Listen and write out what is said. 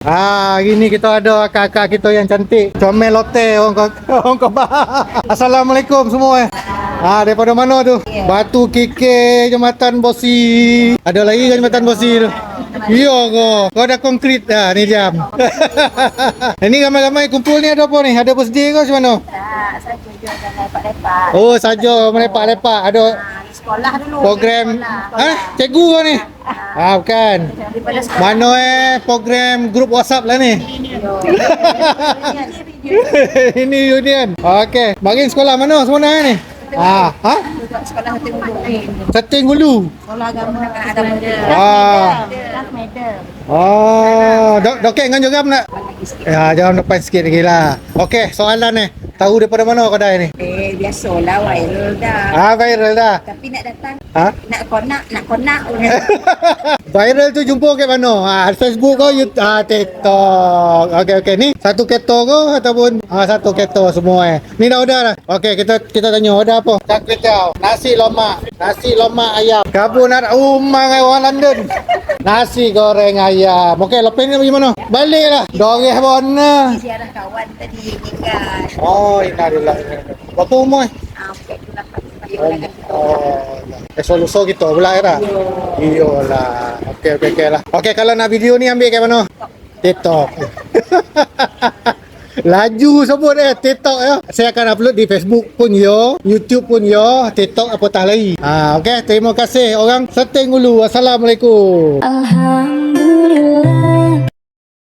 Hari ni kita ada kakak kita yang cantik. Comel lote orang Kebah. Assalamualaikum semua. Daripada mana tu? Batu Kikir, Jambatan Bosi. Ada lagi kan Jambatan Bosi tu? Ya kau dah konkret dah ni jam. Ini ramai-ramai kumpul ni ada apa ni? Ada birthday ke macam mana? Tak, saja je dah lepak-lepak. Oh, saja melepak-lepak. Ada Sekolah dulu. program. Cikgu ke ni? Bukan. Daripada sekolah. Mana program grup WhatsApp lah ni? Ini Union. Okey, bagi sekolah mana sebenarnya ni? Sekolah Hati Hulu. Seting Hulu. Sekolah agama ada muda. Medal. Dokek dengan juga nak? Ya, jangan depan sikit lagi lah. Okey, soalan ni. Tahu daripada mana kedai ni? Biasalah viral dah. Viral dah. Tapi nak datang, Ha? nak konak. Viral tu jumpa kat mana? Facebook ke YouTube? TikTok. Okey. Ni satu kereta ke ataupun satu kereta semua Ni dah order dah. Okey, kita tanya order apa? Char kway teow, nasi lemak ayam. Kabur nak umang orang London. Nasi goreng ayam. Okey, lepas ni pergi mana? Baliklah. Doreh bona. Ziarah kawan tadi tinggal. Innalillah. Berapa umur? Soluso kita pula ya tak? Iyalah. Okey lah. Okey, kalau nak video ni ambil kat mana? TikTok. Laju sebut TikTok ya. Saya akan upload di Facebook pun ya, YouTube pun ya, TikTok apatah lagi. Okey, terima kasih orang Seting Hulu. Assalamualaikum. Alhamdulillah.